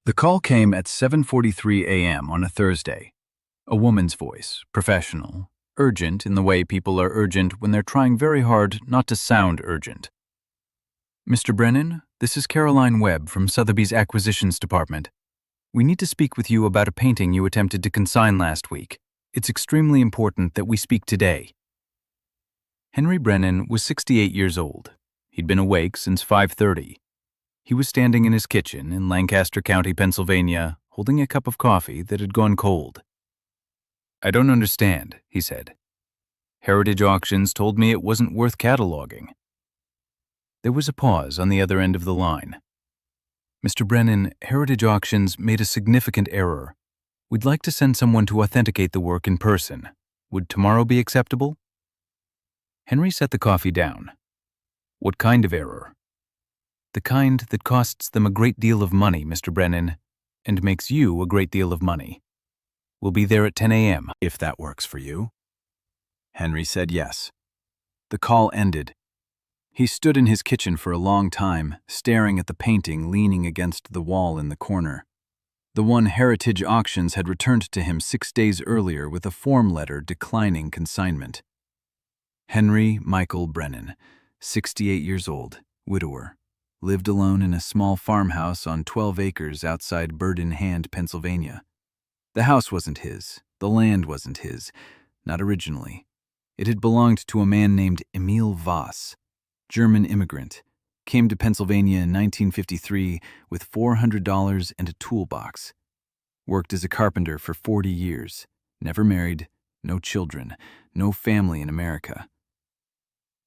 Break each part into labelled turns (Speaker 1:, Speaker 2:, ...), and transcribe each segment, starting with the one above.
Speaker 1: The call came at 7:43 a.m. on a Thursday. A woman's voice, professional, urgent in the way people are urgent when they're trying very hard not to sound urgent. Mr. Brennan, this is Caroline Webb from Sotheby's Acquisitions Department. We need to speak with you about a painting you attempted to consign last week. It's extremely important that we speak today. Henry Brennan was 68 years old. He'd been awake since 5:30. He was standing in his kitchen in Lancaster County, Pennsylvania, holding a cup of coffee that had gone cold. "I don't understand," he said. "Heritage Auctions told me it wasn't worth cataloging." There was a pause on the other end of the line. "Mr. Brennan, Heritage Auctions made a significant error. We'd like to send someone to authenticate the work in person. Would tomorrow be acceptable?" Henry set the coffee down. "What kind of error?" "The kind that costs them a great deal of money, Mr. Brennan, and makes you a great deal of money. We'll be there at 10 a.m.
Speaker 2: if that works for you." Henry said yes. The call ended. He stood in his kitchen for a long time, staring at the painting leaning against the wall in the corner. The one Heritage Auctions had returned to him 6 days earlier with a form letter declining consignment. Henry Michael Brennan, 68 years old, widower. Lived alone in a small farmhouse on 12 acres outside Bird in Hand, Pennsylvania. The house wasn't his. The land wasn't his. Not originally. It had belonged to a man named Emil Voss, German immigrant. Came to Pennsylvania in 1953 with $400 and a toolbox. Worked as a carpenter for 40 years. Never married, no children, no family in America.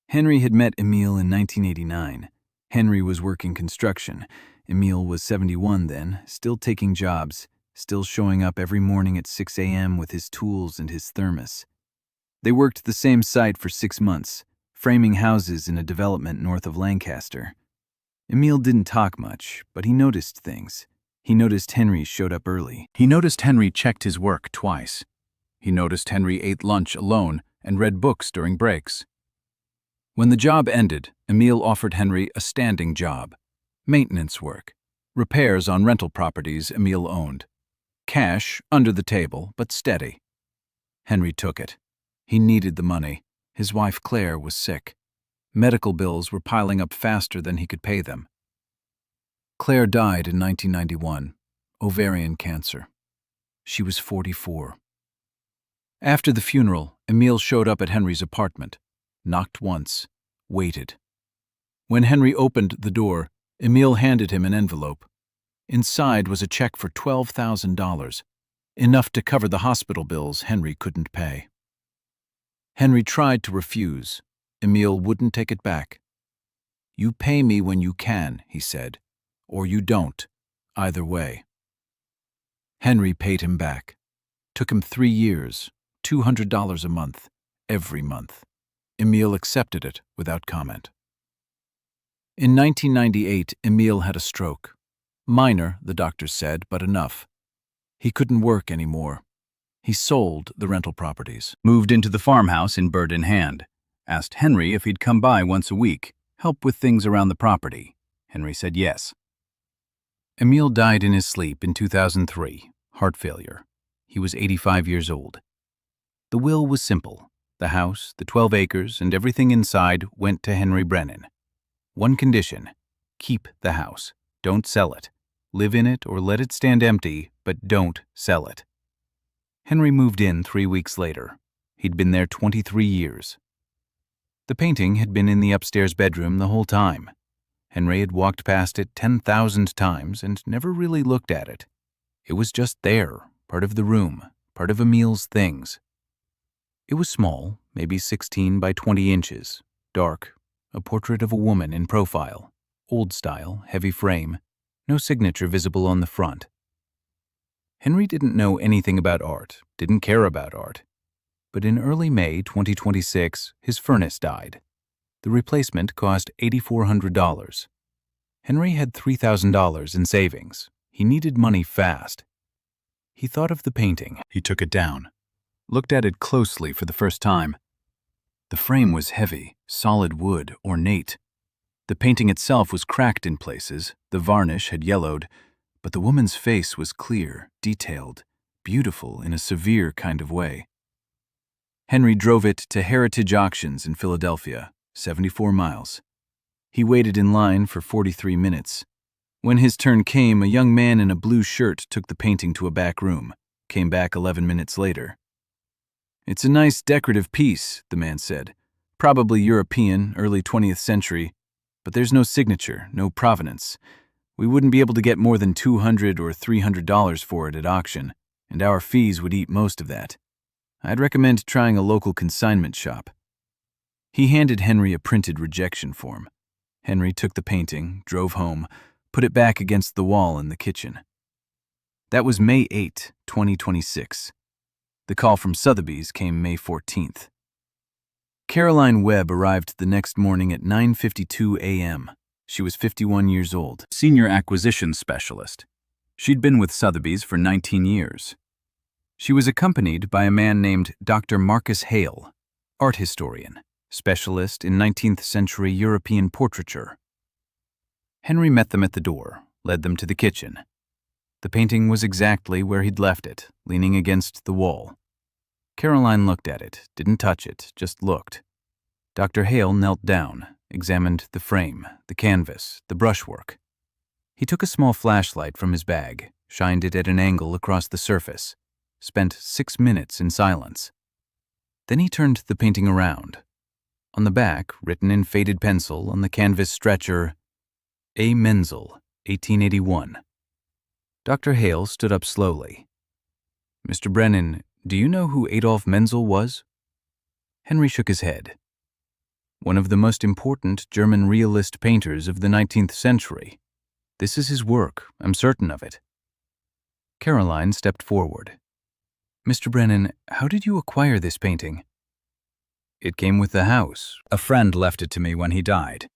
Speaker 2: Henry had met Emil in 1989. Henry was working construction. Emil was 71 then, still taking jobs, still showing up every morning at 6 a.m. with his tools and his thermos. They worked the same site for 6 months, framing houses in a development north of Lancaster. Emil didn't talk much, but he noticed things. He noticed Henry showed up early.
Speaker 1: He noticed Henry checked his work twice. He noticed Henry ate lunch alone and read books during breaks. When the job ended, Emil offered Henry a standing job. Maintenance work. Repairs on rental properties Emil owned. Cash under the table, but steady. Henry took it. He needed the money. His wife Claire was sick. Medical bills were piling up faster than he could pay them. Claire died in 1991, ovarian cancer. She was 44. After the funeral, Emil showed up at Henry's apartment. Knocked once, waited. When Henry opened the door, Emil handed him an envelope. Inside was a check for $12,000, enough to cover the hospital bills Henry couldn't pay. Henry tried to refuse. Emil wouldn't take it back. "You pay me when you can," he said, "or you don't. Either way." Henry paid him back. Took him 3 years, $200 a month, every month. Emil accepted it without comment. In 1998, Emil had a stroke. Minor, the doctors said, but enough. He couldn't work anymore. He sold the rental properties. Moved into the farmhouse in Bird in Hand. Asked Henry if he'd come by once a week, help with things around the property. Henry said yes. Emil died in his sleep in 2003, heart failure. He was 85 years old. The will was simple. The house, the 12 acres, and everything inside went to Henry Brennan. One condition: keep the house. Don't sell it. Live in it or let it stand empty, but don't sell it. Henry moved in 3 weeks later. He'd been there 23 years. The painting had been in the upstairs bedroom the whole time. Henry had walked past it 10,000 times and never really looked at it. It was just there, part of the room, part of Emil's things. It was small, maybe 16 by 20 inches, dark, a portrait of a woman in profile, old style, heavy frame, no signature visible on the front. Henry didn't know anything about art, didn't care about art. But in early May 2026, his furnace died. The replacement cost $8,400. Henry had $3,000 in savings. He needed money fast. He thought of the painting. He took it down. Looked at it closely for the first time. The frame was heavy, solid wood, ornate. The painting itself was cracked in places, the varnish had yellowed,
Speaker 2: but the woman's face was clear, detailed, beautiful in a severe kind of way. Henry drove it to Heritage Auctions in Philadelphia, 74 miles. He waited in line for 43 minutes. When his turn came, a young man in a blue shirt took the painting to a back room, came back 11 minutes later. "It's a nice decorative piece," the man said. "Probably European, early 20th century, but there's no signature, no provenance. We wouldn't be able to get more than $200 or $300 for it at auction, and our fees would eat most of that. I'd recommend trying a local consignment shop." He handed Henry a printed rejection form. Henry took the painting, drove home, put it back against the wall in the kitchen. That was May 8, 2026. The call from Sotheby's came May 14th. Caroline Webb arrived the next morning at 9:52 a.m. She was 51 years old,
Speaker 1: Senior acquisition specialist. She'd been with Sotheby's for 19 years. She was accompanied by a man named Dr. Marcus Hale, art historian, specialist in 19th century European portraiture. Henry met them at the door, led them to the kitchen. The painting was exactly where he'd left it, leaning against the wall. Caroline looked at it, didn't touch it, just looked. Dr. Hale knelt down, examined the frame, the canvas, the brushwork. He took a small flashlight from his bag, shined it at an angle across the surface, spent 6 minutes in silence. Then he turned the painting around. On the back, written in faded pencil on the canvas stretcher, A. Menzel, 1881. Dr. Hale stood up slowly. "Mr. Brennan, do you know who Adolf Menzel was?" Henry shook his head. "One of the most important German realist painters of the 19th century. This is his work, I'm certain of it." Caroline stepped forward. "Mr. Brennan, how did you acquire this painting?" "It came with the house. A friend left it to me when he died."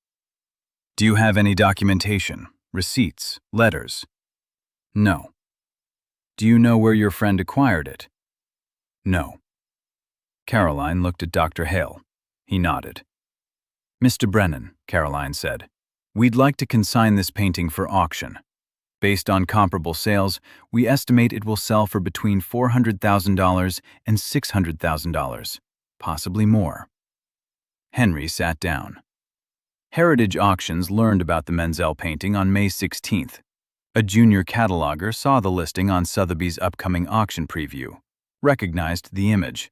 Speaker 1: "Do you have any documentation, receipts, letters?" "No." "Do you know where your friend acquired it?" "No." Caroline looked at Dr. Hale. He nodded. "Mr. Brennan," Caroline said, "we'd like to consign this painting for auction. Based on comparable sales, we estimate it will sell for between $400,000 and $600,000, possibly more." Henry sat down. Heritage Auctions learned about the Menzel painting on May 16th. A junior cataloger saw the listing on Sotheby's upcoming auction preview, recognized the image,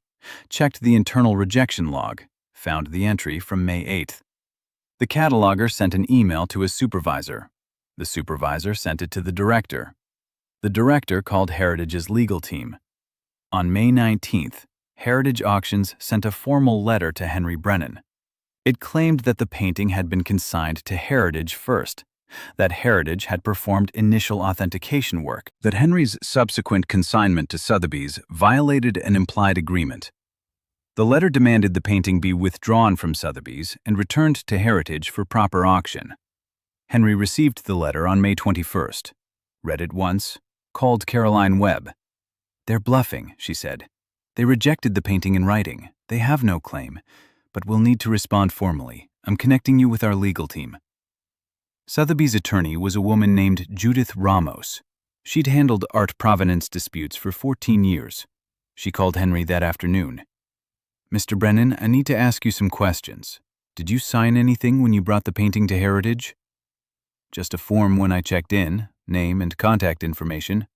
Speaker 1: checked the internal rejection log, found the entry from May 8th. The cataloger sent an email to his supervisor. The supervisor sent it to the director. The director called Heritage's legal team. On May 19th, Heritage Auctions sent a formal letter to Henry Brennan. It claimed that the painting had been consigned to Heritage first, that Heritage had performed initial authentication work, that Henry's subsequent consignment to Sotheby's violated an implied agreement. The letter demanded the painting be withdrawn from Sotheby's and returned to Heritage for proper auction. Henry received the letter on May 21st, read it once, called Caroline Webb. "They're bluffing," she said. "They rejected the painting in writing. They have no claim, but we'll need to respond formally. I'm connecting you with our legal team." Sotheby's attorney was a woman named Judith Ramos. She'd handled art provenance disputes for 14 years. She called Henry that afternoon. "Mr. Brennan, I need to ask you some questions. Did you sign anything when you brought the painting to Heritage?" "Just a form when I checked in, name and contact information."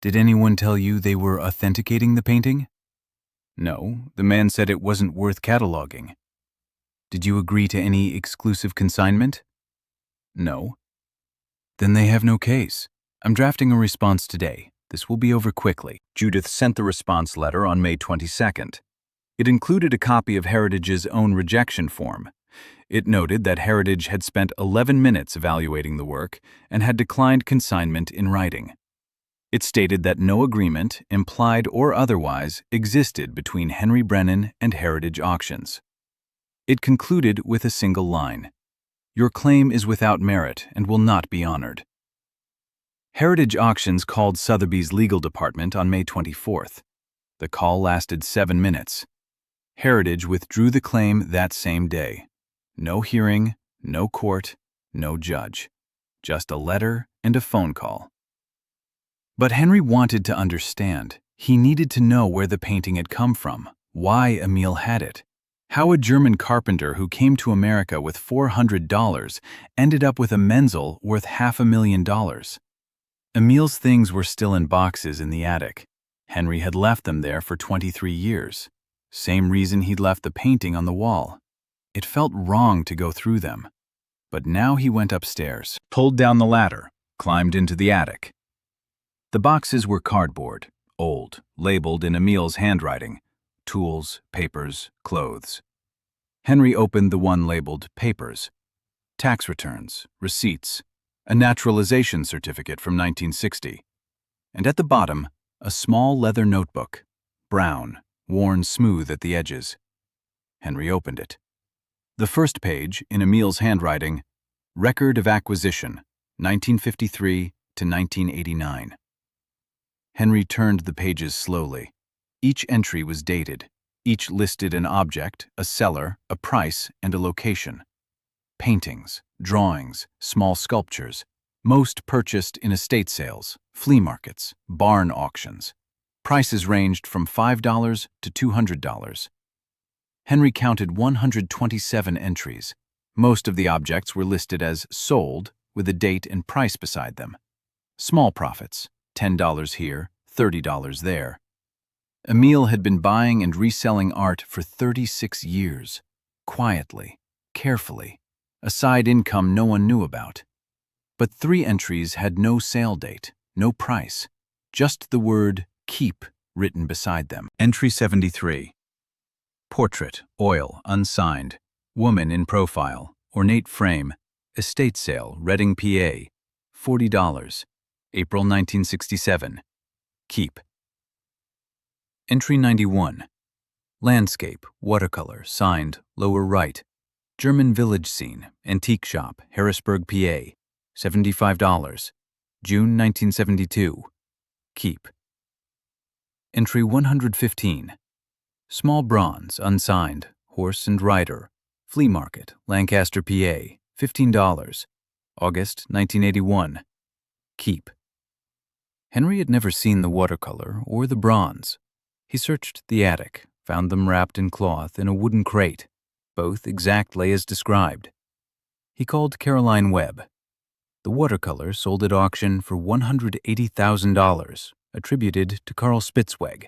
Speaker 1: "Did anyone tell you they were authenticating the painting?" "No, the man said it wasn't worth cataloging." "Did you agree to any exclusive consignment?" "No." "Then they have no case. I'm drafting a response today. This will be over quickly." Judith sent the response letter on May 22nd. It included a copy of Heritage's own rejection form. It noted that Heritage had spent 11 minutes evaluating the work and had declined consignment in writing. It stated that no agreement, implied or otherwise, existed between Henry Brennan and Heritage Auctions. It concluded with a single line: "Your claim is without merit and will not be honored." Heritage Auctions called Sotheby's legal department on May 24th. The call lasted 7 minutes. Heritage withdrew the claim that same day. No hearing, no court, no judge. Just a letter and a phone call. But Henry wanted to understand. He needed to know where the painting had come from, why Emil had it, how a German carpenter who came to America with $400 ended up with a Menzel worth $500,000. Emil's things were still in boxes in the attic. Henry had left them there for 23 years. Same reason he'd left the painting on the wall. It felt wrong to go through them. But now he went upstairs, pulled down the ladder, climbed into the attic. The boxes were cardboard, old, labeled in Emil's handwriting: tools, papers, clothes. Henry opened the one labeled papers: tax returns, receipts, a naturalization certificate from 1960. And at the bottom, a small leather notebook, brown, worn smooth at the edges. Henry opened it. The first page, in Emil's handwriting: record of acquisition, 1953 to 1989. Henry turned the pages slowly. Each entry was dated. Each listed an object, a seller, a price, and a location. Paintings, drawings, small sculptures, most purchased in estate sales, flea markets, barn auctions. Prices ranged from $5 to $200. Henry counted 127 entries. Most of the objects were listed as sold, with a date and price beside them. Small profits, $10 here, $30 there. Emil had been buying and reselling art for 36 years, quietly, carefully, a side income no one knew about. But 3 entries had no sale date, no price, just the word keep written beside them. Entry 73. Portrait, oil, unsigned, woman in profile, ornate frame, estate sale, Reading, PA, $40, April 1967. Keep. Entry 91. Landscape, watercolor, signed, lower right, German village scene, antique shop, Harrisburg, PA, $75, June 1972. Keep. Entry 115. Small bronze, unsigned, horse and rider, flea market, Lancaster, PA, $15, August 1981. Keep. Henry had never seen the watercolor or the bronze. He searched the attic, found them wrapped in cloth in a wooden crate, both exactly as described. He called Caroline Webb. The watercolor sold at auction for $180,000, attributed to Carl Spitzweg.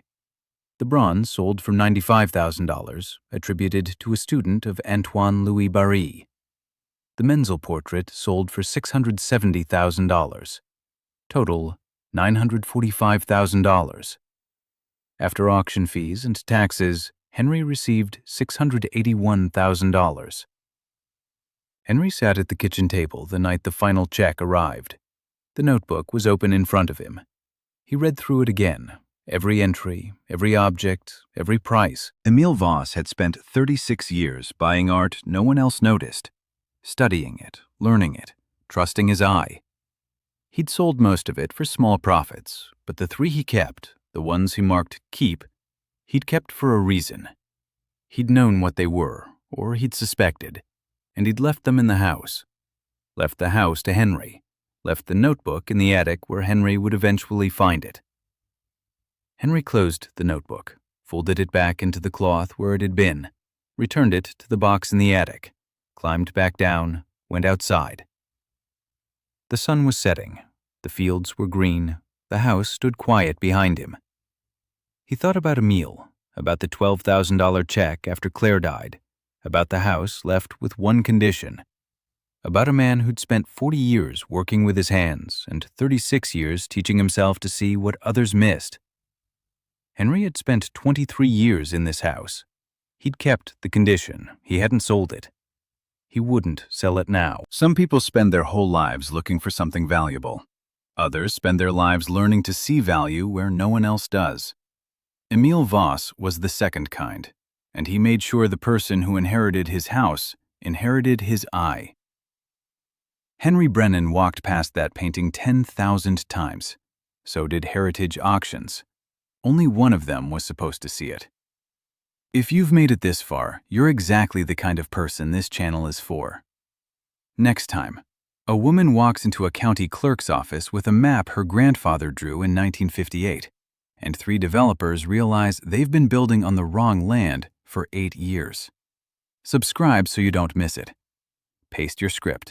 Speaker 1: The bronze sold for $95,000, attributed to a student of Antoine Louis Barye. The Menzel portrait sold for $670,000. Total, $945,000. After auction fees and taxes, Henry received $681,000. Henry sat at the kitchen table the night the final check arrived. The notebook was open in front of him. He read through it again, every entry, every object, every price.
Speaker 2: Emil Voss had spent 36 years buying art no one else noticed, studying it, learning it, trusting his eye. He'd sold most of it for small profits, but the 3 he kept, the ones he marked keep, he'd kept for a reason. He'd known what they were, or he'd suspected, and he'd left them in the house. Left the house to Henry, left the notebook in the attic where Henry would eventually find it. Henry closed the notebook, folded it back into the cloth where it had been, returned it to the box in the attic, climbed back down, went outside. The sun was setting, the fields were green, the house stood quiet behind him. He thought about Emil, about the $12,000 check after Claire died, about the house left with one condition, about a man who'd spent 40 years working with his hands and 36 years teaching himself to see what others missed. Henry had spent 23 years in this house. He'd kept the condition, he hadn't sold it. He wouldn't sell it now.
Speaker 1: Some people spend their whole lives looking for something valuable. Others spend their lives learning to see value where no one else does. Emil Voss was the second kind, and he made sure the person who inherited his house inherited his eye. Henry Brennan walked past that painting 10,000 times. So did Heritage Auctions. Only one of them was supposed to see it. If you've made it this far, you're exactly the kind of person this channel is for. Next time, A woman walks into a county clerk's office with a map her grandfather drew in 1958, and 3 developers realize they've been building on the wrong land for 8 years. Subscribe so you don't miss it. Paste your script.